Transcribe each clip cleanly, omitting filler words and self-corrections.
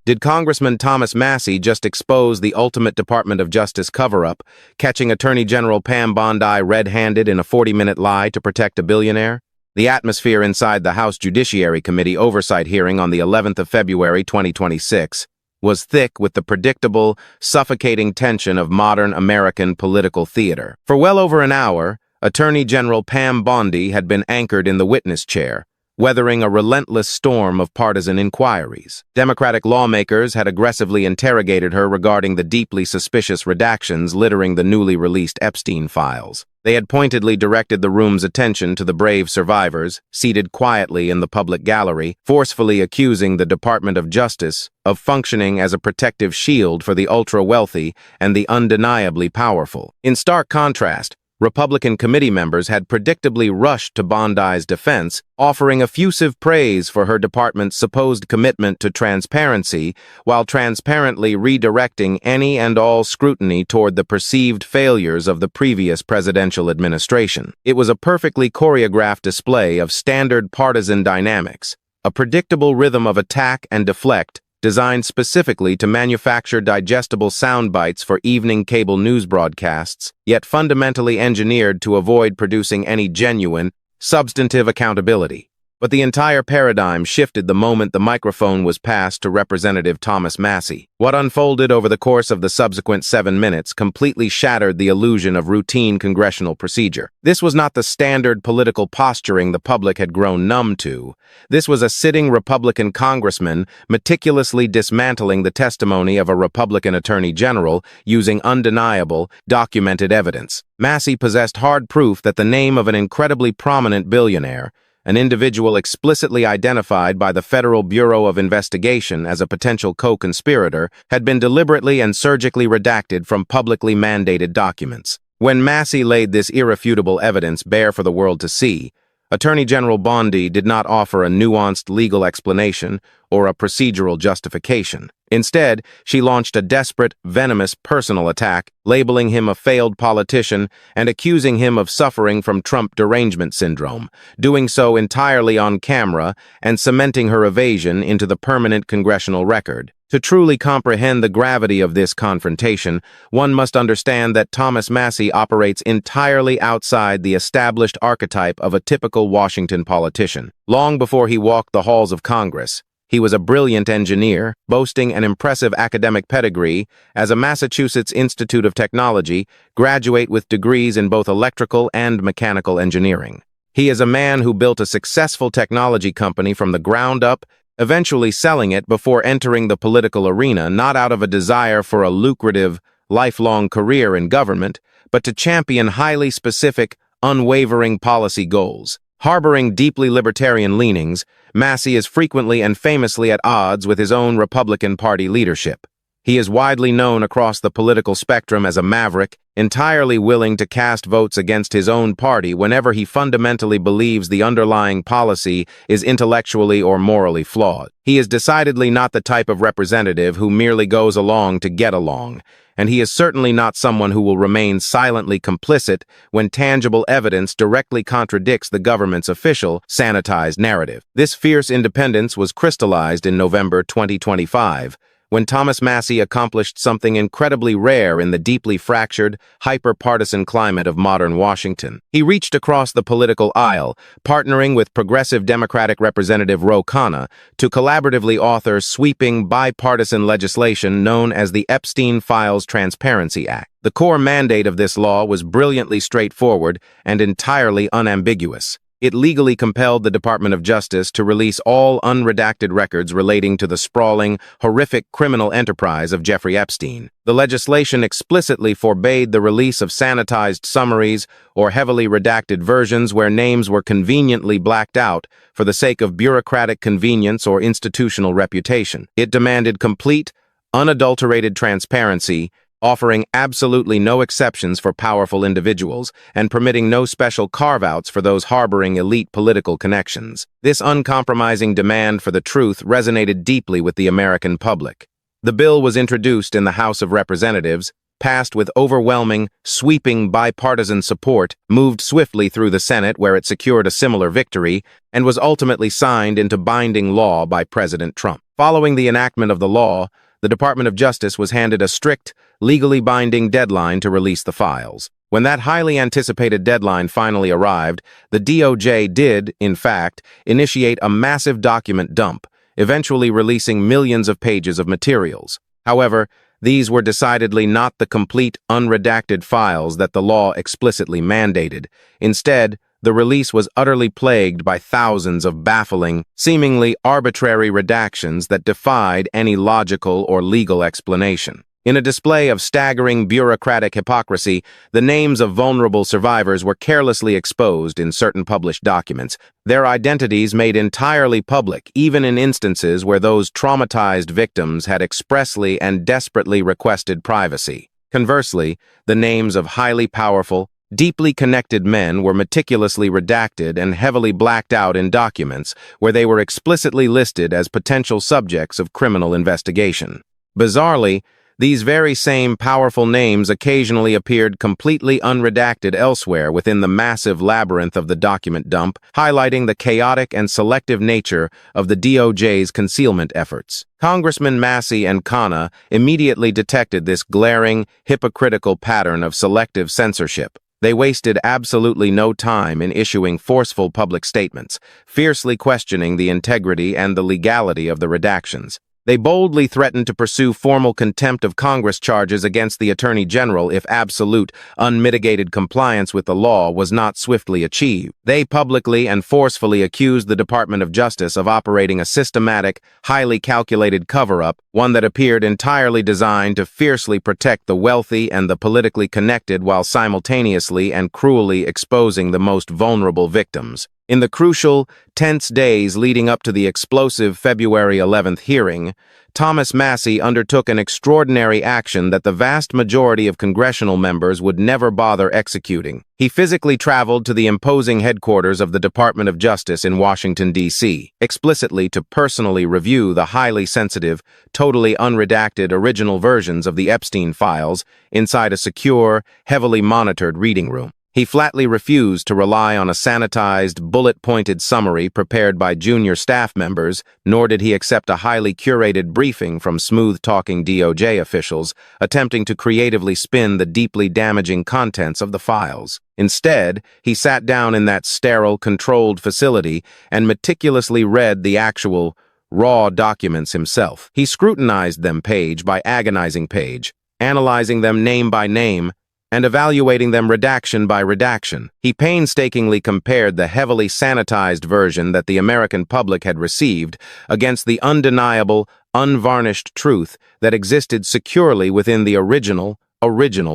Did Congressman Thomas Massie just expose the ultimate Department of Justice cover-up, catching Attorney General Pam Bondi red-handed in a 40-minute lie to protect a billionaire? The atmosphere inside the House Judiciary Committee oversight hearing on the 11th of February 2026 was thick with the predictable, suffocating tension of modern American political theater. For well over an hour, Attorney General Pam Bondi had been anchored in the witness chair, weathering a relentless storm of partisan inquiries. Democratic lawmakers had aggressively interrogated her regarding the deeply suspicious redactions littering the newly released Epstein files. They had pointedly directed the room's attention to the brave survivors, seated quietly in the public gallery, forcefully accusing the Department of Justice of functioning as a protective shield for the ultra-wealthy and the undeniably powerful. In stark contrast, Republican committee members had predictably rushed to Bondi's defense, offering effusive praise for her department's supposed commitment to transparency, while transparently redirecting any and all scrutiny toward the perceived failures of the previous presidential administration. It was a perfectly choreographed display of standard partisan dynamics, a predictable rhythm of attack and deflect, designed specifically to manufacture digestible sound bites for evening cable news broadcasts, yet fundamentally engineered to avoid producing any genuine, substantive accountability. But the entire paradigm shifted the moment the microphone was passed to Representative Thomas Massie. What unfolded over the course of the subsequent 7 minutes completely shattered the illusion of routine congressional procedure. This was not the standard political posturing the public had grown numb to. This was a sitting Republican congressman meticulously dismantling the testimony of a Republican attorney general using undeniable, documented evidence. Massie possessed hard proof that the name of an incredibly prominent billionaire, an individual explicitly identified by the Federal Bureau of Investigation as a potential co-conspirator, had been deliberately and surgically redacted from publicly mandated documents. When Massie laid this irrefutable evidence bare for the world to see, Attorney General Bondi did not offer a nuanced legal explanation or a procedural justification. Instead, she launched a desperate, venomous personal attack, labeling him a failed politician and accusing him of suffering from Trump derangement syndrome, doing so entirely on camera and cementing her evasion into the permanent congressional record. To truly comprehend the gravity of this confrontation, one must understand that Thomas Massie operates entirely outside the established archetype of a typical Washington politician. Long before he walked the halls of Congress, he was a brilliant engineer, boasting an impressive academic pedigree as a Massachusetts Institute of Technology graduate with degrees in both electrical and mechanical engineering. He is a man who built a successful technology company from the ground up, eventually selling it before entering the political arena, not out of a desire for a lucrative, lifelong career in government, but to champion highly specific, unwavering policy goals. Harboring deeply libertarian leanings, Massie is frequently and famously at odds with his own Republican Party leadership. He is widely known across the political spectrum as a maverick, entirely willing to cast votes against his own party whenever he fundamentally believes the underlying policy is intellectually or morally flawed. He is decidedly not the type of representative who merely goes along to get along, and he is certainly not someone who will remain silently complicit when tangible evidence directly contradicts the government's official, sanitized narrative. This fierce independence was crystallized in November 2025, when Thomas Massie accomplished something incredibly rare in the deeply fractured, hyper-partisan climate of modern Washington. He reached across the political aisle, partnering with progressive Democratic Representative Ro Khanna to collaboratively author sweeping bipartisan legislation known as the Epstein Files Transparency Act. The core mandate of this law was brilliantly straightforward and entirely unambiguous. It legally compelled the Department of Justice to release all unredacted records relating to the sprawling, horrific criminal enterprise of Jeffrey Epstein. The legislation explicitly forbade the release of sanitized summaries or heavily redacted versions where names were conveniently blacked out for the sake of bureaucratic convenience or institutional reputation. It demanded complete, unadulterated transparency, offering absolutely no exceptions for powerful individuals and permitting no special carve-outs for those harboring elite political connections. This uncompromising demand for the truth resonated deeply with the American public. The bill was introduced in the House of Representatives, passed with overwhelming, sweeping bipartisan support, moved swiftly through the Senate where it secured a similar victory, and was ultimately signed into binding law by President Trump. Following the enactment of the law, the Department of Justice was handed a strict, legally binding deadline to release the files. When that highly anticipated deadline finally arrived, the DOJ did, in fact, initiate a massive document dump, eventually releasing millions of pages of materials. However, these were decidedly not the complete, unredacted files that the law explicitly mandated. Instead, the release was utterly plagued by thousands of baffling, seemingly arbitrary redactions that defied any logical or legal explanation. In a display of staggering bureaucratic hypocrisy, the names of vulnerable survivors were carelessly exposed in certain published documents, their identities made entirely public, even in instances where those traumatized victims had expressly and desperately requested privacy. Conversely, the names of highly powerful, deeply connected men were meticulously redacted and heavily blacked out in documents where they were explicitly listed as potential subjects of criminal investigation. Bizarrely, these very same powerful names occasionally appeared completely unredacted elsewhere within the massive labyrinth of the document dump, highlighting the chaotic and selective nature of the DOJ's concealment efforts. Congressman Massie and Khanna immediately detected this glaring, hypocritical pattern of selective censorship. They wasted absolutely no time in issuing forceful public statements, fiercely questioning the integrity and the legality of the redactions. They boldly threatened to pursue formal contempt of Congress charges against the Attorney General if absolute, unmitigated compliance with the law was not swiftly achieved. They publicly and forcefully accused the Department of Justice of operating a systematic, highly calculated cover-up, one that appeared entirely designed to fiercely protect the wealthy and the politically connected while simultaneously and cruelly exposing the most vulnerable victims. In the crucial, tense days leading up to the explosive February 11th hearing, Thomas Massie undertook an extraordinary action that the vast majority of congressional members would never bother executing. He physically traveled to the imposing headquarters of the Department of Justice in Washington, D.C., explicitly to personally review the highly sensitive, totally unredacted original versions of the Epstein files inside a secure, heavily monitored reading room. He flatly refused to rely on a sanitized, bullet-pointed summary prepared by junior staff members, nor did he accept a highly curated briefing from smooth-talking DOJ officials attempting to creatively spin the deeply damaging contents of the files. Instead, he sat down in that sterile, controlled facility and meticulously read the actual, raw documents himself. He scrutinized them page by agonizing page, analyzing them name by name, and evaluating them redaction by redaction. He painstakingly compared the heavily sanitized version that the American public had received against the undeniable, unvarnished truth that existed securely within the original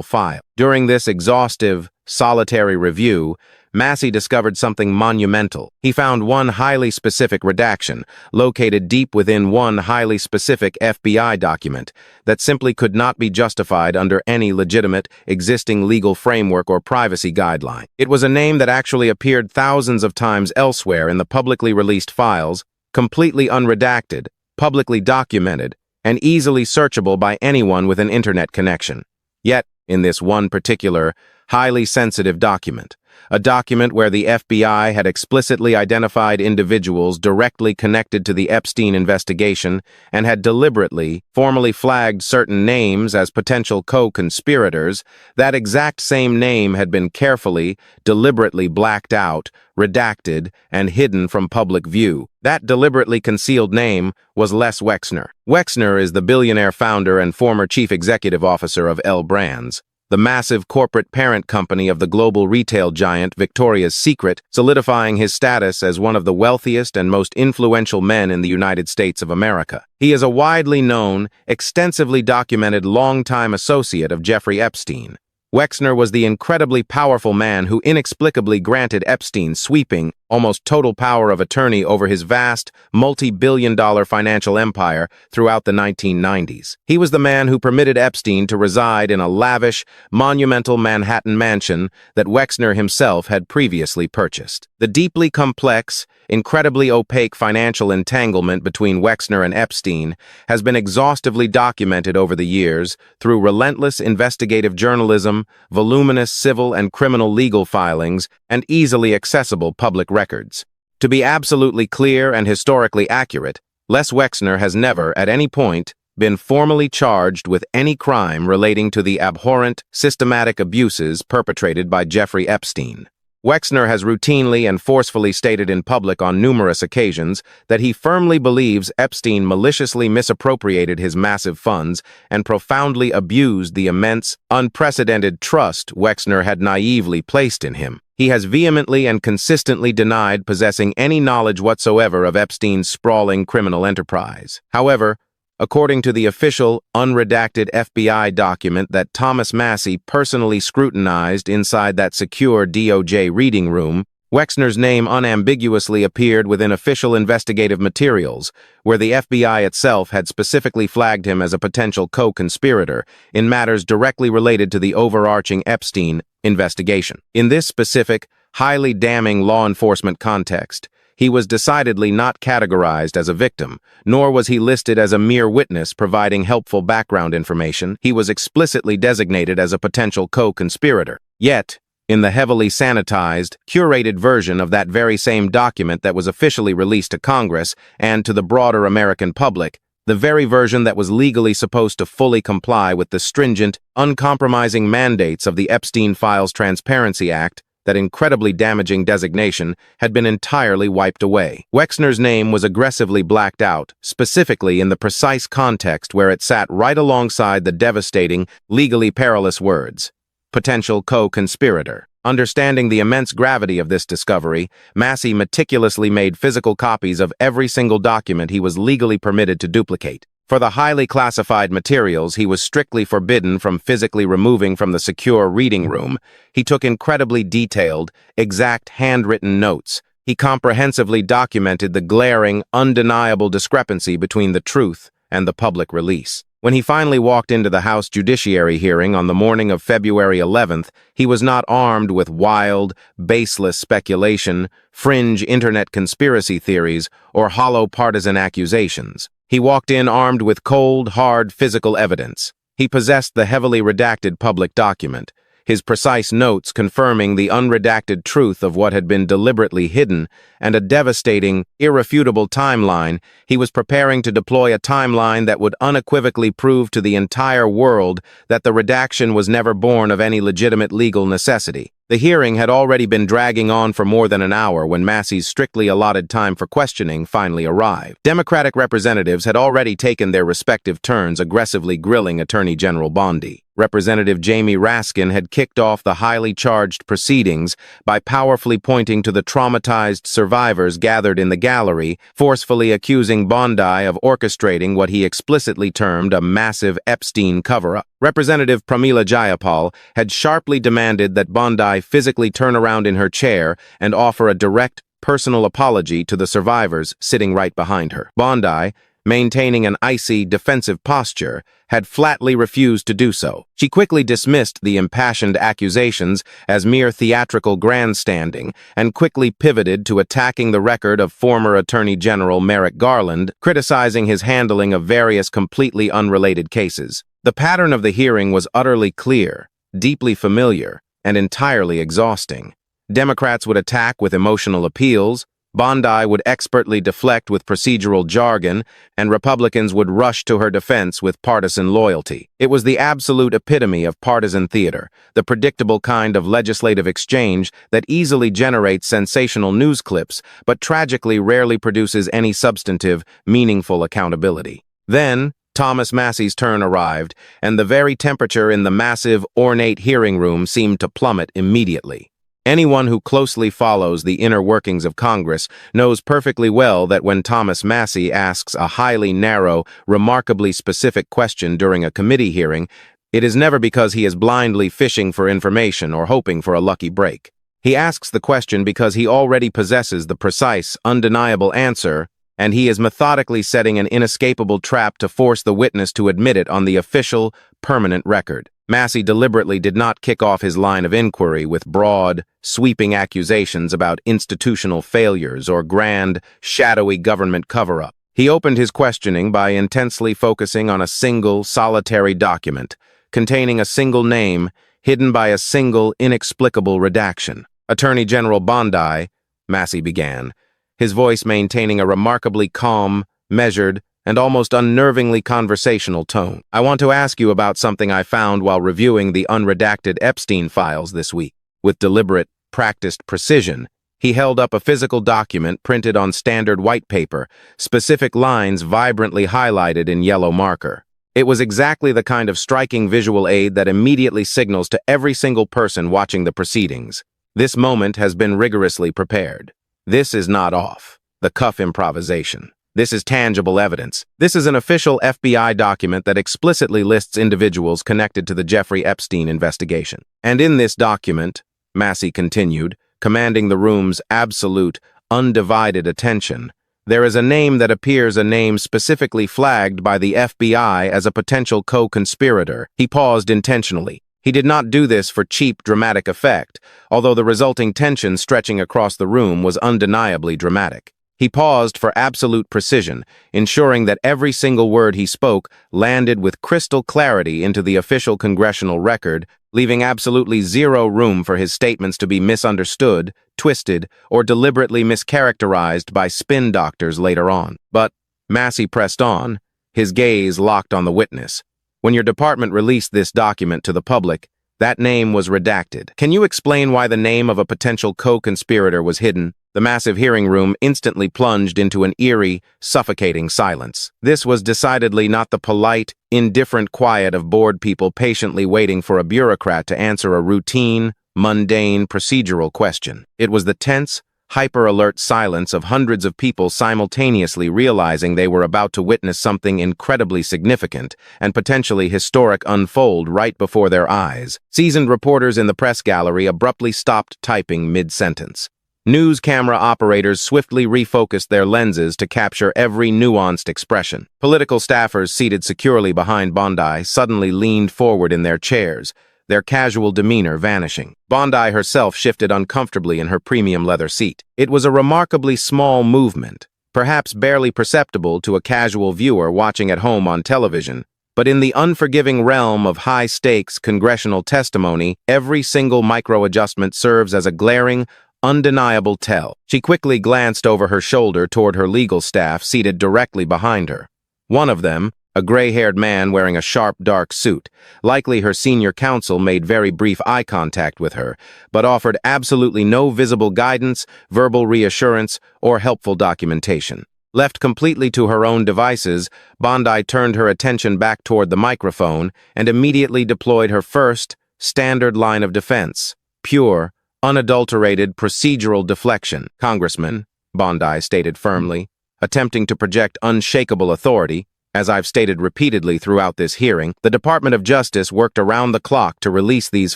file. During this exhaustive, solitary review, Massie discovered something monumental. He found one highly specific redaction, located deep within one highly specific FBI document, that simply could not be justified under any legitimate, existing legal framework or privacy guideline. It was a name that actually appeared thousands of times elsewhere in the publicly released files, completely unredacted, publicly documented, and easily searchable by anyone with an internet connection. Yet, in this one particular, highly sensitive document, a document where the FBI had explicitly identified individuals directly connected to the Epstein investigation and had deliberately, formally flagged certain names as potential co-conspirators, that exact same name had been carefully, deliberately blacked out, redacted, and hidden from public view. That deliberately concealed name was Les Wexner. Wexner is the billionaire founder and former chief executive officer of L Brands, the massive corporate parent company of the global retail giant Victoria's Secret, solidifying his status as one of the wealthiest and most influential men in the United States of America. He is a widely known, extensively documented longtime associate of Jeffrey Epstein. Wexner was the incredibly powerful man who inexplicably granted Epstein sweeping, almost total power of attorney over his vast, multi-billion-dollar financial empire throughout the 1990s. He was the man who permitted Epstein to reside in a lavish, monumental Manhattan mansion that Wexner himself had previously purchased. The deeply complex, incredibly opaque financial entanglement between Wexner and Epstein has been exhaustively documented over the years through relentless investigative journalism, voluminous civil and criminal legal filings, and easily accessible public records. To be absolutely clear and historically accurate, Les Wexner has never, at any point, been formally charged with any crime relating to the abhorrent, systematic abuses perpetrated by Jeffrey Epstein. Wexner has routinely and forcefully stated in public on numerous occasions that he firmly believes Epstein maliciously misappropriated his massive funds and profoundly abused the immense, unprecedented trust Wexner had naively placed in him. He has vehemently and consistently denied possessing any knowledge whatsoever of Epstein's sprawling criminal enterprise. However, according to the official, unredacted FBI document that Thomas Massie personally scrutinized inside that secure DOJ reading room, Wexner's name unambiguously appeared within official investigative materials, where the FBI itself had specifically flagged him as a potential co-conspirator in matters directly related to the overarching Epstein investigation. In this specific, highly damning law enforcement context, he was decidedly not categorized as a victim, nor was he listed as a mere witness providing helpful background information. He was explicitly designated as a potential co-conspirator. Yet, in the heavily sanitized, curated version of that very same document that was officially released to Congress and to the broader American public, the very version that was legally supposed to fully comply with the stringent, uncompromising mandates of the Epstein Files Transparency Act, that incredibly damaging designation had been entirely wiped away. Wexner's name was aggressively blacked out, specifically in the precise context where it sat right alongside the devastating, legally perilous words, potential co-conspirator. Understanding the immense gravity of this discovery, Massie meticulously made physical copies of every single document he was legally permitted to duplicate. For the highly classified materials he was strictly forbidden from physically removing from the secure reading room, he took incredibly detailed, exact handwritten notes. He comprehensively documented the glaring, undeniable discrepancy between the truth and the public release. When he finally walked into the House Judiciary hearing on the morning of February 11th, he was not armed with wild, baseless speculation, fringe internet conspiracy theories, or hollow partisan accusations. He walked in armed with cold, hard physical evidence. He possessed the heavily redacted public document, his precise notes confirming the unredacted truth of what had been deliberately hidden, and a devastating, irrefutable timeline. He was preparing to deploy a timeline that would unequivocally prove to the entire world that the redaction was never born of any legitimate legal necessity. The hearing had already been dragging on for more than an hour when Massie's strictly allotted time for questioning finally arrived. Democratic representatives had already taken their respective turns aggressively grilling Attorney General Bondi. Representative Jamie Raskin had kicked off the highly charged proceedings by powerfully pointing to the traumatized survivors gathered in the gallery, forcefully accusing Bondi of orchestrating what he explicitly termed a massive Epstein cover-up. Representative Pramila Jayapal had sharply demanded that Bondi physically turn around in her chair and offer a direct, personal apology to the survivors sitting right behind her. Bondi, maintaining an icy, defensive posture, had flatly refused to do so. She quickly dismissed the impassioned accusations as mere theatrical grandstanding and quickly pivoted to attacking the record of former Attorney General Merrick Garland, criticizing his handling of various completely unrelated cases. The pattern of the hearing was utterly clear, deeply familiar, and entirely exhausting. Democrats would attack with emotional appeals, Bondi would expertly deflect with procedural jargon, and Republicans would rush to her defense with partisan loyalty. It was the absolute epitome of partisan theater, the predictable kind of legislative exchange that easily generates sensational news clips, but tragically rarely produces any substantive, meaningful accountability. Then, Thomas Massie's turn arrived, and the very temperature in the massive, ornate hearing room seemed to plummet immediately. Anyone who closely follows the inner workings of Congress knows perfectly well that when Thomas Massie asks a highly narrow, remarkably specific question during a committee hearing, it is never because he is blindly fishing for information or hoping for a lucky break. He asks the question because he already possesses the precise, undeniable answer, and he is methodically setting an inescapable trap to force the witness to admit it on the official, permanent record. Massie deliberately did not kick off his line of inquiry with broad, sweeping accusations about institutional failures or grand, shadowy government cover-up. He opened his questioning by intensely focusing on a single, solitary document, containing a single name, hidden by a single, inexplicable redaction. Attorney General Bondi, Massie began, his voice maintaining a remarkably calm, measured, and almost unnervingly conversational tone. I want to ask you about something I found while reviewing the unredacted Epstein files this week. With deliberate, practiced precision, he held up a physical document printed on standard white paper, specific lines vibrantly highlighted in yellow marker. It was exactly the kind of striking visual aid that immediately signals to every single person watching the proceedings. This moment has been rigorously prepared. This is not off the cuff improvisation. This is tangible evidence. This is an official FBI document that explicitly lists individuals connected to the Jeffrey Epstein investigation. And in this document, Massie continued, commanding the room's absolute, undivided attention, there is a name that appears a name specifically flagged by the FBI as a potential co-conspirator. He paused intentionally. He did not do this for cheap, dramatic effect, although the resulting tension stretching across the room was undeniably dramatic. He paused for absolute precision, ensuring that every single word he spoke landed with crystal clarity into the official congressional record, leaving absolutely zero room for his statements to be misunderstood, twisted, or deliberately mischaracterized by spin doctors later on. But Massie pressed on, his gaze locked on the witness. When your department released this document to the public, that name was redacted. Can you explain why the name of a potential co-conspirator was hidden? The massive hearing room instantly plunged into an eerie, suffocating silence. This was decidedly not the polite, indifferent quiet of bored people patiently waiting for a bureaucrat to answer a routine, mundane, procedural question. It was the tense, hyper-alert silence of hundreds of people simultaneously realizing they were about to witness something incredibly significant and potentially historic unfold right before their eyes. Seasoned reporters in the press gallery abruptly stopped typing mid-sentence. News camera operators swiftly refocused their lenses to capture every nuanced expression. Political staffers seated securely behind Bondi suddenly leaned forward in their chairs, their casual demeanor vanishing. Bondi herself shifted uncomfortably in her premium leather seat. It was a remarkably small movement, perhaps barely perceptible to a casual viewer watching at home on television, but in the unforgiving realm of high-stakes congressional testimony, every single micro-adjustment serves as a glaring, undeniable tell. She quickly glanced over her shoulder toward her legal staff seated directly behind her. One of them, a gray-haired man wearing a sharp, dark suit, likely her senior counsel, made very brief eye contact with her, but offered absolutely no visible guidance, verbal reassurance, or helpful documentation. Left completely to her own devices, Bondi turned her attention back toward the microphone and immediately deployed her first, standard line of defense. Pure, unadulterated procedural deflection. Congressman, Bondi stated firmly, attempting to project unshakable authority. As I've stated repeatedly throughout this hearing, the Department of Justice worked around the clock to release these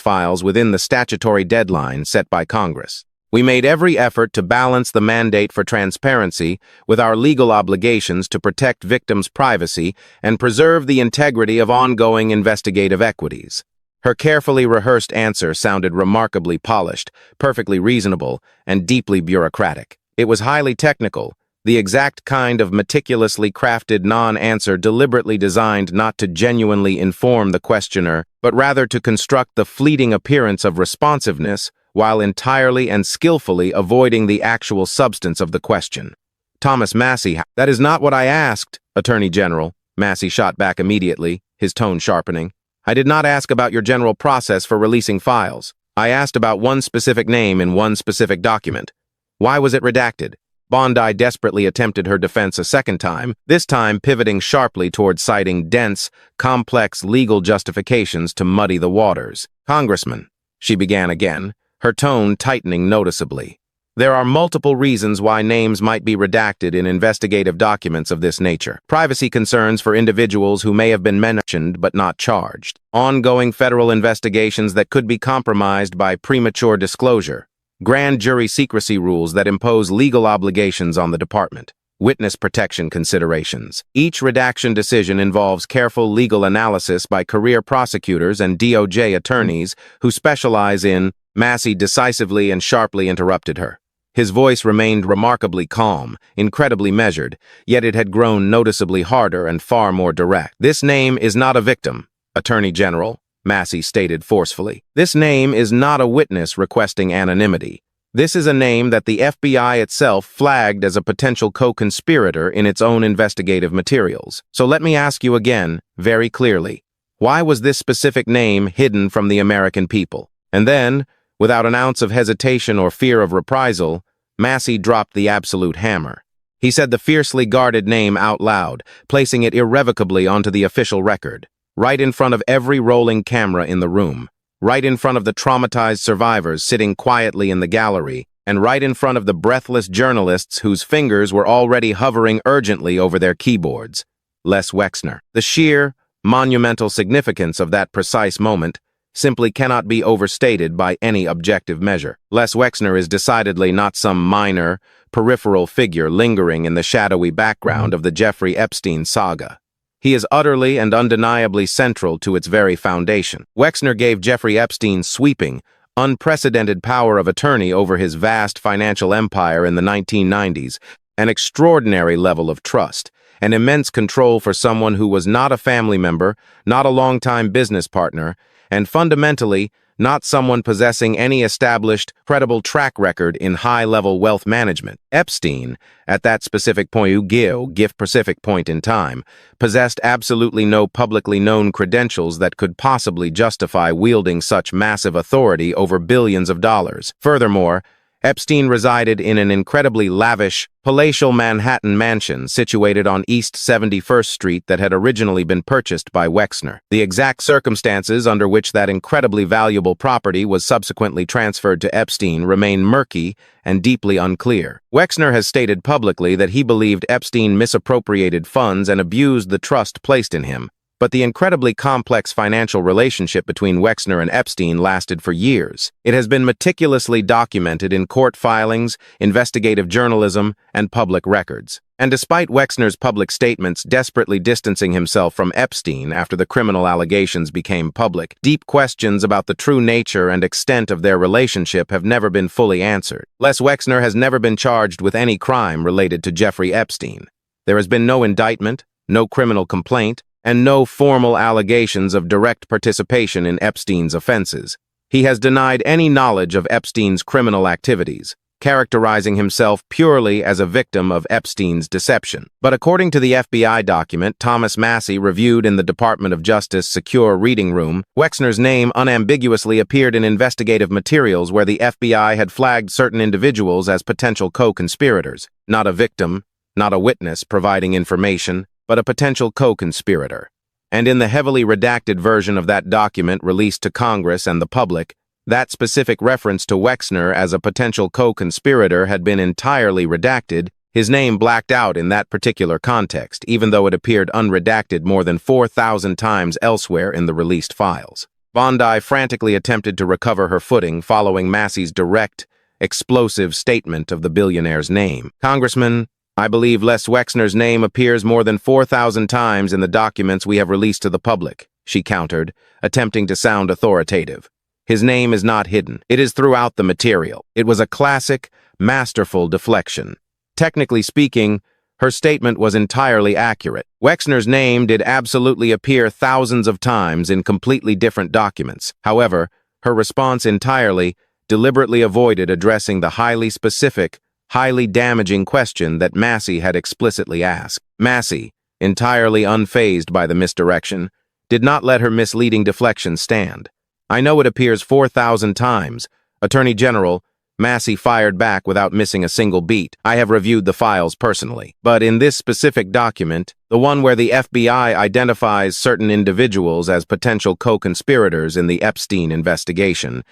files within the statutory deadline set by Congress. We made every effort to balance the mandate for transparency with our legal obligations to protect victims' privacy and preserve the integrity of ongoing investigative equities. Her carefully rehearsed answer sounded remarkably polished, perfectly reasonable, and deeply bureaucratic. It was highly technical, the exact kind of meticulously crafted non-answer deliberately designed not to genuinely inform the questioner, but rather to construct the fleeting appearance of responsiveness while entirely and skillfully avoiding the actual substance of the question. Thomas Massie, that is not what I asked, Attorney General, Massie shot back immediately, his tone sharpening. I did not ask about your general process for releasing files. I asked about one specific name in one specific document. Why was it redacted? Bondi desperately attempted her defense a second time, this time pivoting sharply toward citing dense, complex legal justifications to muddy the waters. Congressman, she began again, her tone tightening noticeably. There are multiple reasons why names might be redacted in investigative documents of this nature. Privacy concerns for individuals who may have been mentioned but not charged. Ongoing federal investigations that could be compromised by premature disclosure. Grand jury secrecy rules that impose legal obligations on the department. Witness protection considerations. Each redaction decision involves careful legal analysis by career prosecutors and DOJ attorneys who specialize in. Massie decisively and sharply interrupted her. His voice remained remarkably calm, incredibly measured, yet it had grown noticeably harder and far more direct. "This name is not a victim, Attorney General," Massie stated forcefully. "This name is not a witness requesting anonymity. This is a name that the FBI itself flagged as a potential co-conspirator in its own investigative materials. So let me ask you again, very clearly, why was this specific name hidden from the American people?" And then, without an ounce of hesitation or fear of reprisal, Massie dropped the absolute hammer. He said the fiercely guarded name out loud, placing it irrevocably onto the official record, right in front of every rolling camera in the room, right in front of the traumatized survivors sitting quietly in the gallery, and right in front of the breathless journalists whose fingers were already hovering urgently over their keyboards. Les Wexner. The sheer, monumental significance of that precise moment simply cannot be overstated by any objective measure. Les Wexner is decidedly not some minor, peripheral figure lingering in the shadowy background of the Jeffrey Epstein saga. He is utterly and undeniably central to its very foundation. Wexner gave Jeffrey Epstein sweeping, unprecedented power of attorney over his vast financial empire in the 1990s, an extraordinary level of trust, an immense control for someone who was not a family member, not a longtime business partner, and fundamentally, not someone possessing any established, credible track record in high-level wealth management. Epstein, at that specific point in time, possessed absolutely no publicly known credentials that could possibly justify wielding such massive authority over billions of dollars. Furthermore, Epstein resided in an incredibly lavish, palatial Manhattan mansion situated on East 71st Street that had originally been purchased by Wexner. The exact circumstances under which that incredibly valuable property was subsequently transferred to Epstein remain murky and deeply unclear. Wexner has stated publicly that he believed Epstein misappropriated funds and abused the trust placed in him. But the incredibly complex financial relationship between Wexner and Epstein lasted for years. It has been meticulously documented in court filings, investigative journalism, and public records. And despite Wexner's public statements desperately distancing himself from Epstein after the criminal allegations became public, deep questions about the true nature and extent of their relationship have never been fully answered. Les Wexner has never been charged with any crime related to Jeffrey Epstein. There has been no indictment, no criminal complaint, and no formal allegations of direct participation in Epstein's offenses. He has denied any knowledge of Epstein's criminal activities, characterizing himself purely as a victim of Epstein's deception. But according to the FBI document Thomas Massie reviewed in the Department of Justice secure reading room, Wexner's name unambiguously appeared in investigative materials where the FBI had flagged certain individuals as potential co-conspirators. Not a victim, not a witness providing information, but a potential co-conspirator. And in the heavily redacted version of that document released to Congress and the public, that specific reference to Wexner as a potential co-conspirator had been entirely redacted, his name blacked out in that particular context, even though it appeared unredacted more than 4,000 times elsewhere in the released files. Bondi frantically attempted to recover her footing following Massie's direct, explosive statement of the billionaire's name. "Congressman, I believe Les Wexner's name appears more than 4,000 times in the documents we have released to the public," she countered, attempting to sound authoritative. "His name is not hidden. It is throughout the material." It was a classic, masterful deflection. Technically speaking, her statement was entirely accurate. Wexner's name did absolutely appear thousands of times in completely different documents. However, her response entirely, deliberately avoided addressing the highly specific, highly damaging question that Massie had explicitly asked. Massie, entirely unfazed by the misdirection, did not let her misleading deflection stand. "I know it appears 4,000 times. Attorney General," Massie fired back without missing a single beat. "I have reviewed the files personally. But in this specific document, the one where the FBI identifies certain individuals as potential co-conspirators in the Epstein investigation,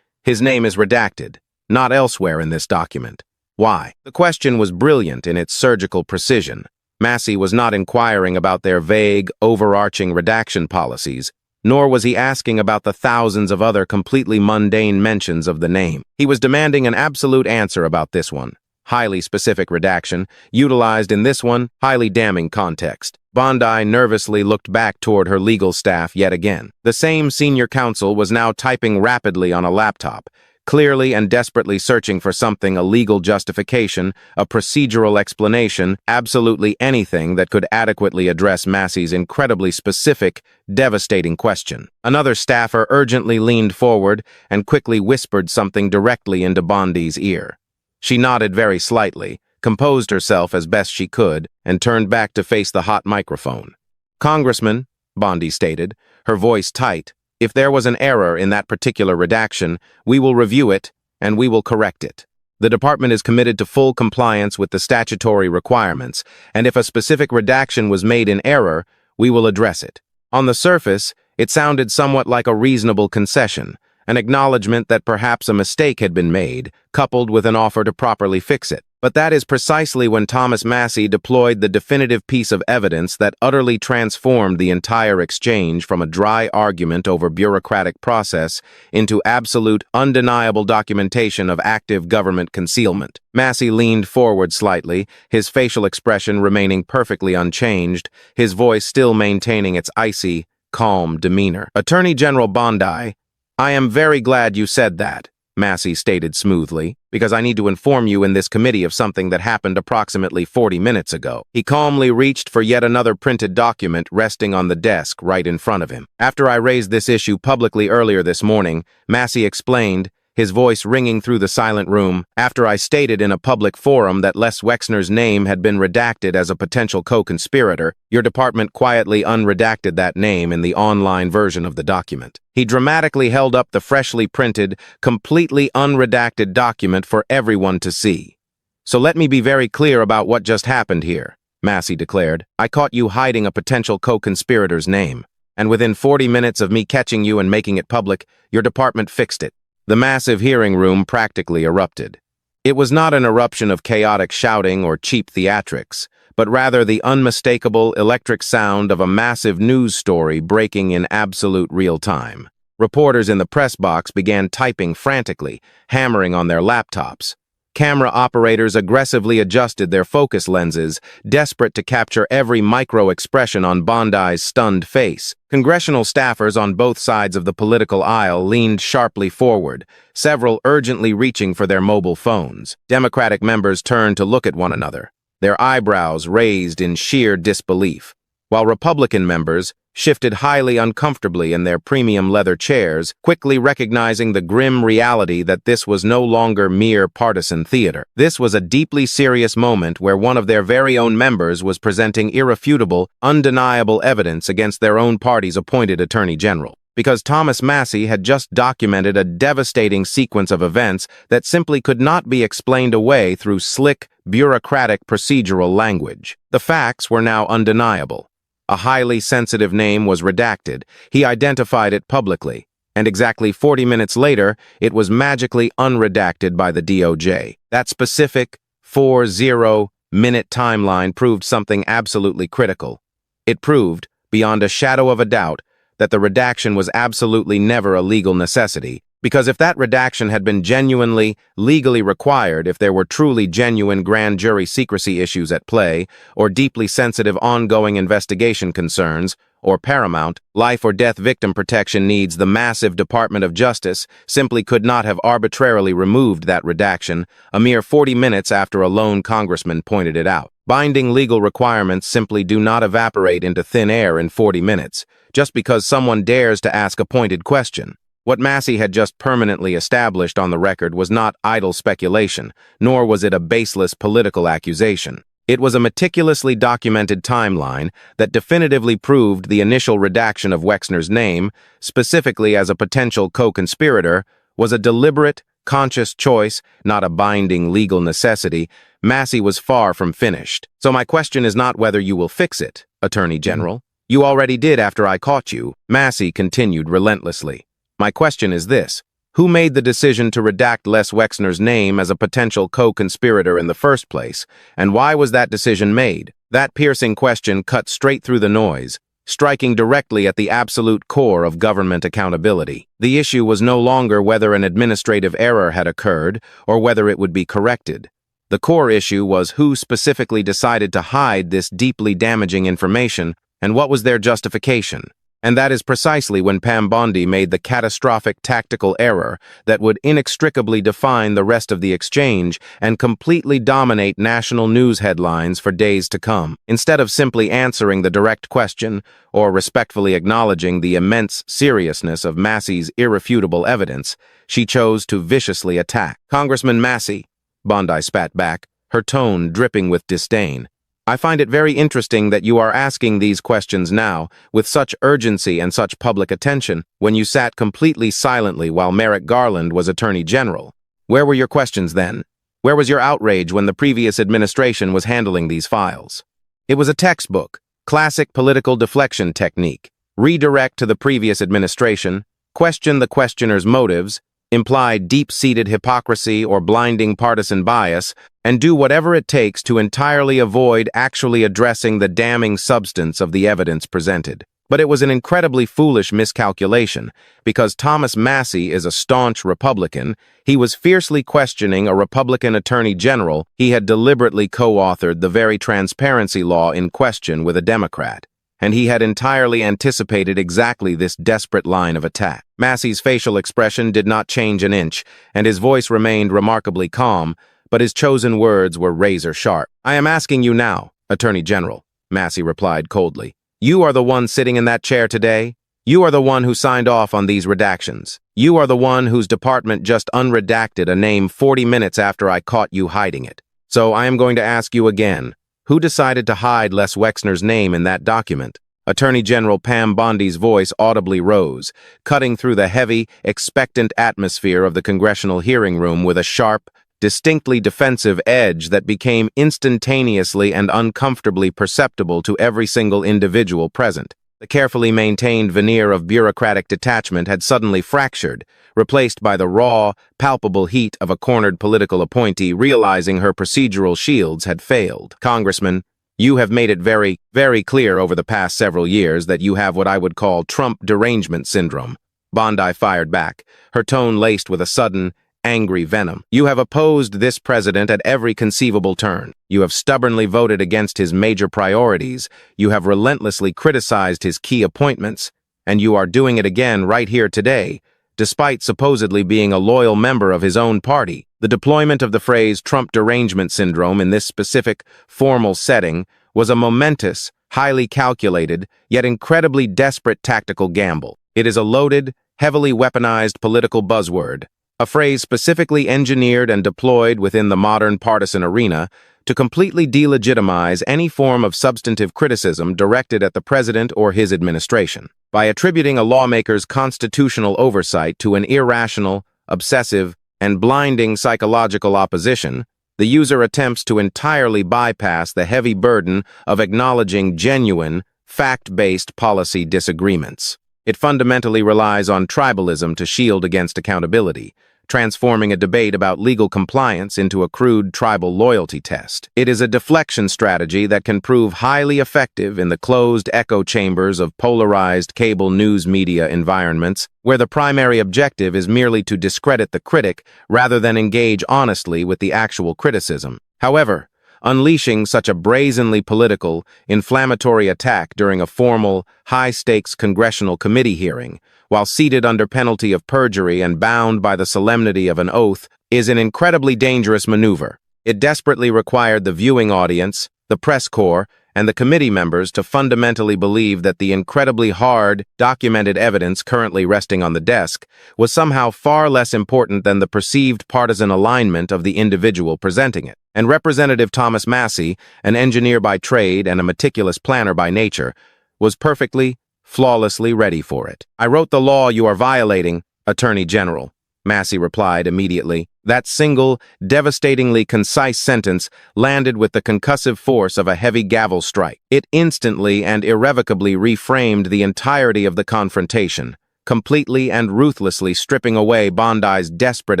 his name is redacted, not elsewhere in this document. Why?" The question was brilliant in its surgical precision. Massie was not inquiring about their vague, overarching redaction policies, nor was he asking about the thousands of other completely mundane mentions of the name. He was demanding an absolute answer about this one. highly specific redaction, utilized in this one, highly damning context. Bondi nervously looked back toward her legal staff yet again. The same senior counsel was now typing rapidly on a laptop, clearly and desperately searching for something, a legal justification, a procedural explanation, absolutely anything that could adequately address Massie's incredibly specific, devastating question. Another staffer urgently leaned forward and quickly whispered something directly into Bondi's ear. She nodded very slightly, composed herself as best she could, and turned back to face the hot microphone. "Congressman," Bondi stated, her voice tight, "if there was an error in that particular redaction, we will review it, and we will correct it. The department is committed to full compliance with the statutory requirements, and if a specific redaction was made in error, we will address it." On the surface, it sounded somewhat like a reasonable concession, an acknowledgement that perhaps a mistake had been made, coupled with an offer to properly fix it. But that is precisely when Thomas Massie deployed the definitive piece of evidence that utterly transformed the entire exchange from a dry argument over bureaucratic process into absolute, undeniable documentation of active government concealment. Massie leaned forward slightly, his facial expression remaining perfectly unchanged, his voice still maintaining its icy, calm demeanor. "Attorney General Bondi, I am very glad you said that," Massie stated smoothly, "because I need to inform you in this committee of something that happened approximately 40 minutes ago." He calmly reached for yet another printed document resting on the desk right in front of him. "After I raised this issue publicly earlier this morning," Massie explained, his voice ringing through the silent room, "after I stated in a public forum that Les Wexner's name had been redacted as a potential co-conspirator, your department quietly unredacted that name in the online version of the document." He dramatically held up the freshly printed, completely unredacted document for everyone to see. "So let me be very clear about what just happened here," Massie declared. "I caught you hiding a potential co-conspirator's name, and within 40 minutes of me catching you and making it public, your department fixed it." The massive hearing room practically erupted. It was not an eruption of chaotic shouting or cheap theatrics, but rather the unmistakable electric sound of a massive news story breaking in absolute real time. Reporters in the press box began typing frantically, hammering on their laptops. Camera operators aggressively adjusted their focus lenses, desperate to capture every micro-expression on Bondi's stunned face. Congressional staffers on both sides of the political aisle leaned sharply forward, several urgently reaching for their mobile phones. Democratic members turned to look at one another, their eyebrows raised in sheer disbelief, while Republican members shifted highly uncomfortably in their premium leather chairs, quickly recognizing the grim reality that this was no longer mere partisan theater. This was a deeply serious moment where one of their very own members was presenting irrefutable, undeniable evidence against their own party's appointed attorney general. Because Thomas Massie had just documented a devastating sequence of events that simply could not be explained away through slick, bureaucratic procedural language. The facts were now undeniable. A highly sensitive name was redacted, he identified it publicly, and exactly 40 minutes later, it was magically unredacted by the DOJ. That specific 40-minute timeline proved something absolutely critical. It proved, beyond a shadow of a doubt, that the redaction was absolutely never a legal necessity, because if that redaction had been genuinely, legally required, if there were truly genuine grand jury secrecy issues at play, or deeply sensitive ongoing investigation concerns, or paramount, life or death victim protection needs, the massive Department of Justice simply could not have arbitrarily removed that redaction a mere 40 minutes after a lone congressman pointed it out. Binding legal requirements simply do not evaporate into thin air in 40 minutes, just because someone dares to ask a pointed question. What Massie had just permanently established on the record was not idle speculation, nor was it a baseless political accusation. It was a meticulously documented timeline that definitively proved the initial redaction of Wexner's name, specifically as a potential co-conspirator, was a deliberate, conscious choice, not a binding legal necessity. Massie was far from finished. "So my question is not whether you will fix it, Attorney General. You already did after I caught you," Massie continued relentlessly. "My question is this. Who made the decision to redact Les Wexner's name as a potential co-conspirator in the first place, and why was that decision made?" That piercing question cut straight through the noise, striking directly at the absolute core of government accountability. The issue was no longer whether an administrative error had occurred or whether it would be corrected. The core issue was who specifically decided to hide this deeply damaging information and what was their justification. And that is precisely when Pam Bondi made the catastrophic tactical error that would inextricably define the rest of the exchange and completely dominate national news headlines for days to come. Instead of simply answering the direct question or respectfully acknowledging the immense seriousness of Massie's irrefutable evidence, she chose to viciously attack. "Congressman Massie," Bondi spat back, her tone dripping with disdain, "I find it very interesting that you are asking these questions now, with such urgency and such public attention, when you sat completely silently while Merrick Garland was Attorney General. Where were your questions then? Where was your outrage when the previous administration was handling these files?" It was a textbook, classic political deflection technique. Redirect to the previous administration, question the questioner's motives, imply deep-seated hypocrisy or blinding partisan bias, and do whatever it takes to entirely avoid actually addressing the damning substance of the evidence presented. But it was an incredibly foolish miscalculation, because Thomas Massie is a staunch Republican. He was fiercely questioning a Republican Attorney General. He had deliberately co-authored the very transparency law in question with a Democrat, and he had entirely anticipated exactly this desperate line of attack. Massie's facial expression did not change an inch, and his voice remained remarkably calm, but his chosen words were razor-sharp. "I am asking you now, Attorney General," Massie replied coldly. "You are the one sitting in that chair today. You are the one who signed off on these redactions. You are the one whose department just unredacted a name 40 minutes after I caught you hiding it. So I am going to ask you again, who decided to hide Les Wexner's name in that document?" Attorney General Pam Bondi's voice audibly rose, cutting through the heavy, expectant atmosphere of the Congressional hearing room with a sharp, distinctly defensive edge that became instantaneously and uncomfortably perceptible to every single individual present. The carefully maintained veneer of bureaucratic detachment had suddenly fractured, replaced by the raw, palpable heat of a cornered political appointee realizing her procedural shields had failed. "Congressman, you have made it very, very clear over the past several years that you have what I would call Trump derangement syndrome," Bondi fired back, her tone laced with a sudden, angry venom. "You have opposed this president at every conceivable turn. You have stubbornly voted against his major priorities. You have relentlessly criticized his key appointments, and you are doing it again right here today, despite supposedly being a loyal member of his own party." The deployment of the phrase Trump derangement syndrome in this specific, formal setting was a momentous, highly calculated, yet incredibly desperate tactical gamble. It is a loaded, heavily weaponized political buzzword, a phrase specifically engineered and deployed within the modern partisan arena to completely delegitimize any form of substantive criticism directed at the president or his administration. By attributing a lawmaker's constitutional oversight to an irrational, obsessive, and blinding psychological opposition, the user attempts to entirely bypass the heavy burden of acknowledging genuine, fact-based policy disagreements. It fundamentally relies on tribalism to shield against accountability, transforming a debate about legal compliance into a crude tribal loyalty test. It is a deflection strategy that can prove highly effective in the closed echo chambers of polarized cable news media environments, where the primary objective is merely to discredit the critic rather than engage honestly with the actual criticism. However, unleashing such a brazenly political, inflammatory attack during a formal, high-stakes congressional committee hearing, while seated under penalty of perjury and bound by the solemnity of an oath, is an incredibly dangerous maneuver. It desperately required the viewing audience, the press corps, and the committee members to fundamentally believe that the incredibly hard, documented evidence currently resting on the desk was somehow far less important than the perceived partisan alignment of the individual presenting it. And Representative Thomas Massie, an engineer by trade and a meticulous planner by nature, was perfectly, flawlessly ready for it. "I wrote the law you are violating, Attorney General," Massie replied immediately. That single, devastatingly concise sentence landed with the concussive force of a heavy gavel strike. It instantly and irrevocably reframed the entirety of the confrontation, completely and ruthlessly stripping away Bondi's desperate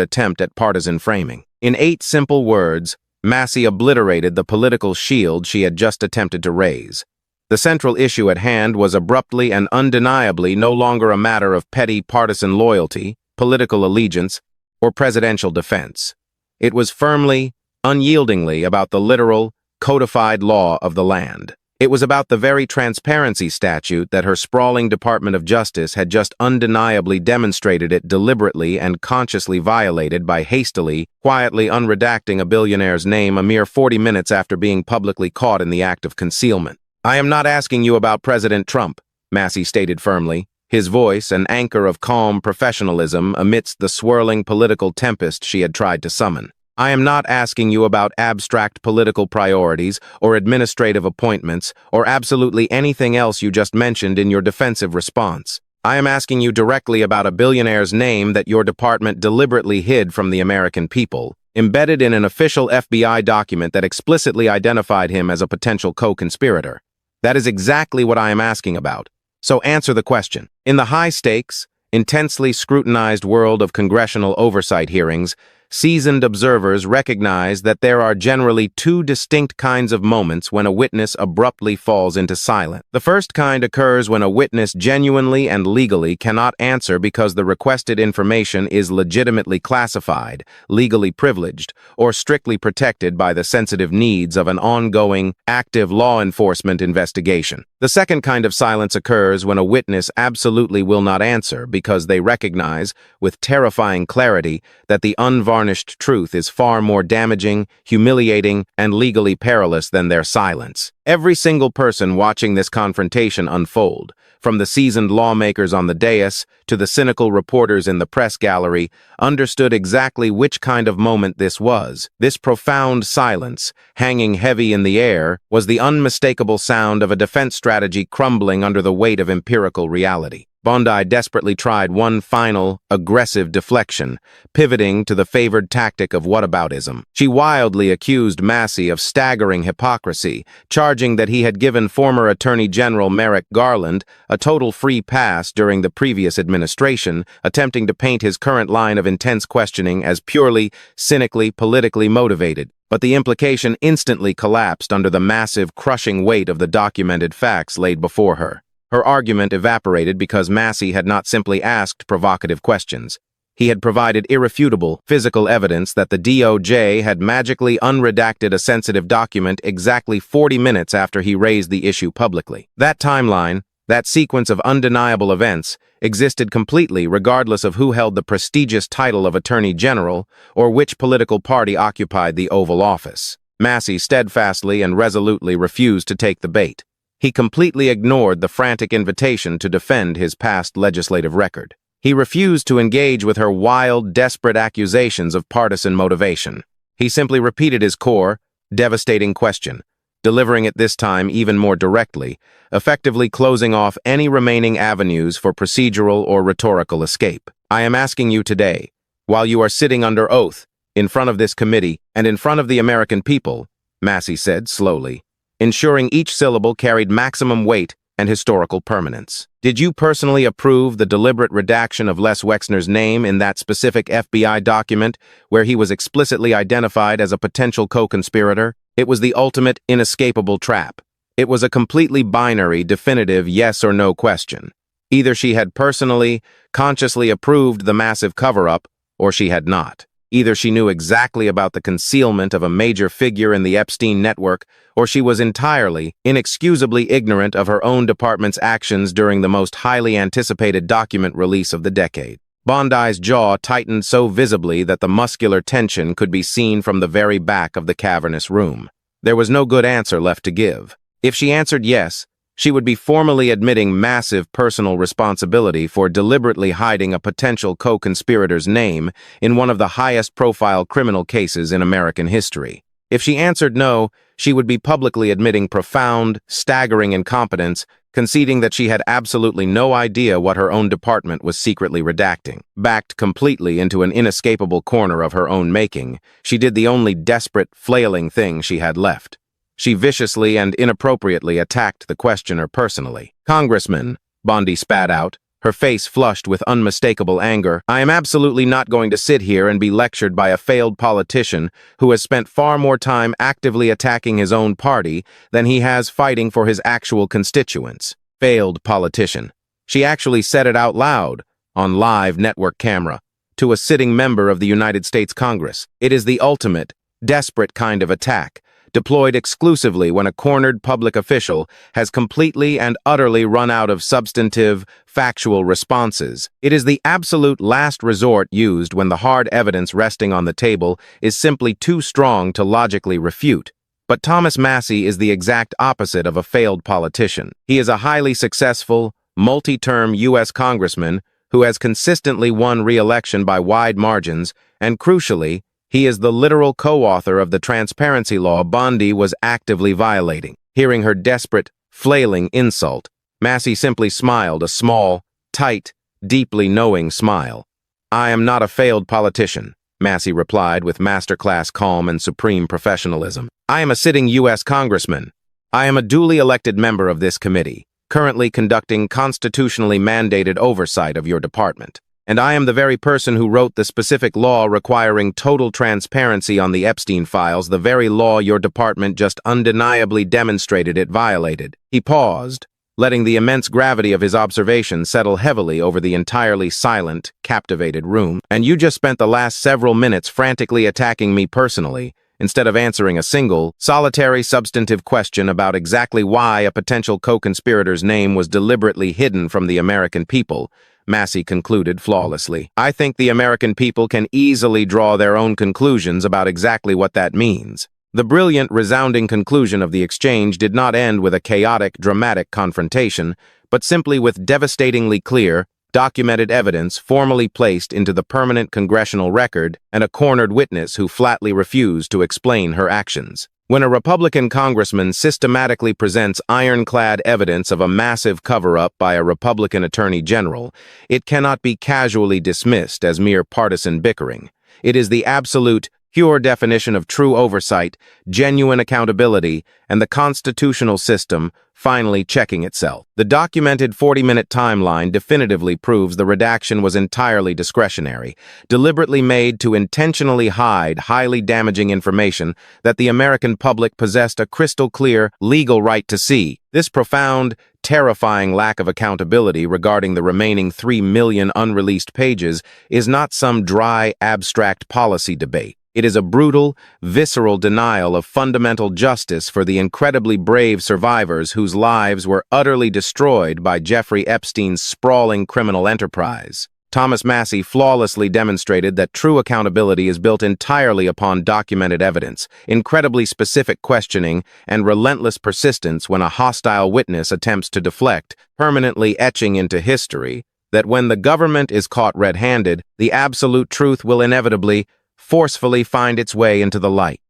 attempt at partisan framing. In 8 simple words, Massie obliterated the political shield she had just attempted to raise. The central issue at hand was abruptly and undeniably no longer a matter of petty partisan loyalty, political allegiance, or presidential defense. It was firmly, unyieldingly about the literal, codified law of the land. It was about the very transparency statute that her sprawling Department of Justice had just undeniably demonstrated it deliberately and consciously violated by hastily, quietly unredacting a billionaire's name a mere 40 minutes after being publicly caught in the act of concealment. "I am not asking you about President Trump," Massie stated firmly, his voice an anchor of calm professionalism amidst the swirling political tempest she had tried to summon. "I am not asking you about abstract political priorities or administrative appointments or absolutely anything else you just mentioned in your defensive response. I am asking you directly about a billionaire's name that your department deliberately hid from the American people, embedded in an official FBI document that explicitly identified him as a potential co-conspirator. That is exactly what I am asking about. So answer the question." In the high-stakes, intensely scrutinized world of congressional oversight hearings, seasoned observers recognize that there are generally two distinct kinds of moments when a witness abruptly falls into silence. The first kind occurs when a witness genuinely and legally cannot answer because the requested information is legitimately classified, legally privileged, or strictly protected by the sensitive needs of an ongoing, active law enforcement investigation. The second kind of silence occurs when a witness absolutely will not answer because they recognize, with terrifying clarity, that the unvarnished truth is far more damaging, humiliating, and legally perilous than their silence. Every single person watching this confrontation unfold, from the seasoned lawmakers on the dais to the cynical reporters in the press gallery, understood exactly which kind of moment this was. This profound silence, hanging heavy in the air, was the unmistakable sound of a defense strategy crumbling under the weight of empirical reality. Bondi desperately tried one final, aggressive deflection, pivoting to the favored tactic of whataboutism. She wildly accused Massie of staggering hypocrisy, charging that he had given former Attorney General Merrick Garland a total free pass during the previous administration, attempting to paint his current line of intense questioning as purely, cynically, politically motivated. But the implication instantly collapsed under the massive, crushing weight of the documented facts laid before her. Her argument evaporated because Massie had not simply asked provocative questions. He had provided irrefutable, physical evidence that the DOJ had magically unredacted a sensitive document exactly 40 minutes after he raised the issue publicly. That timeline, that sequence of undeniable events, existed completely regardless of who held the prestigious title of Attorney General or which political party occupied the Oval Office. Massie steadfastly and resolutely refused to take the bait. He completely ignored the frantic invitation to defend his past legislative record. He refused to engage with her wild, desperate accusations of partisan motivation. He simply repeated his core, devastating question, delivering it this time even more directly, effectively closing off any remaining avenues for procedural or rhetorical escape. "I am asking you today, while you are sitting under oath, in front of this committee and in front of the American people," Massie said slowly, ensuring each syllable carried maximum weight and historical permanence. "Did you personally approve the deliberate redaction of Les Wexner's name in that specific FBI document where he was explicitly identified as a potential co-conspirator? It was the ultimate, inescapable trap. It was a completely binary, definitive yes or no question. Either she had personally, consciously approved the massive cover-up, or she had not. Either she knew exactly about the concealment of a major figure in the Epstein network, or she was entirely, inexcusably ignorant of her own department's actions during the most highly anticipated document release of the decade." Bondi's jaw tightened so visibly that the muscular tension could be seen from the very back of the cavernous room. There was no good answer left to give. If she answered yes, she would be formally admitting massive personal responsibility for deliberately hiding a potential co-conspirator's name in one of the highest-profile criminal cases in American history. If she answered no, she would be publicly admitting profound, staggering incompetence, conceding that she had absolutely no idea what her own department was secretly redacting. Backed completely into an inescapable corner of her own making, she did the only desperate, flailing thing she had left. She viciously and inappropriately attacked the questioner personally. "Congressman," Bondi spat out, her face flushed with unmistakable anger, "I am absolutely not going to sit here and be lectured by a failed politician who has spent far more time actively attacking his own party than he has fighting for his actual constituents." Failed politician. She actually said it out loud, on live network camera, to a sitting member of the United States Congress. It is the ultimate, desperate kind of attack, deployed exclusively when a cornered public official has completely and utterly run out of substantive, factual responses. It is the absolute last resort used when the hard evidence resting on the table is simply too strong to logically refute. But Thomas Massie is the exact opposite of a failed politician. He is a highly successful, multi-term U.S. congressman who has consistently won re-election by wide margins, and crucially, he is the literal co-author of the transparency law Bondi was actively violating. Hearing her desperate, flailing insult, Massie simply smiled, a small, tight, deeply knowing smile. "I am not a failed politician," Massie replied with masterclass calm and supreme professionalism. "I am a sitting U.S. congressman. I am a duly elected member of this committee, currently conducting constitutionally mandated oversight of your department. And I am the very person who wrote the specific law requiring total transparency on the Epstein files, the very law your department just undeniably demonstrated it violated." He paused, letting the immense gravity of his observation settle heavily over the entirely silent, captivated room. "And you just spent the last several minutes frantically attacking me personally, instead of answering a single, solitary substantive question about exactly why a potential co-conspirator's name was deliberately hidden from the American people," Massie concluded flawlessly. "I think the American people can easily draw their own conclusions about exactly what that means." The brilliant, resounding conclusion of the exchange did not end with a chaotic, dramatic confrontation, but simply with devastatingly clear, documented evidence formally placed into the permanent congressional record and a cornered witness who flatly refused to explain her actions. When a Republican congressman systematically presents ironclad evidence of a massive cover-up by a Republican attorney general, it cannot be casually dismissed as mere partisan bickering. It is the absolute, pure definition of true oversight, genuine accountability, and the constitutional system finally checking itself. The documented 40-minute timeline definitively proves the redaction was entirely discretionary, deliberately made to intentionally hide highly damaging information that the American public possessed a crystal-clear legal right to see. This profound, terrifying lack of accountability regarding the remaining 3 million unreleased pages is not some dry, abstract policy debate. It is a brutal, visceral denial of fundamental justice for the incredibly brave survivors whose lives were utterly destroyed by Jeffrey Epstein's sprawling criminal enterprise. Thomas Massie flawlessly demonstrated that true accountability is built entirely upon documented evidence, incredibly specific questioning, and relentless persistence when a hostile witness attempts to deflect, permanently etching into history that when the government is caught red-handed, the absolute truth will inevitably, forcefully find its way into the light.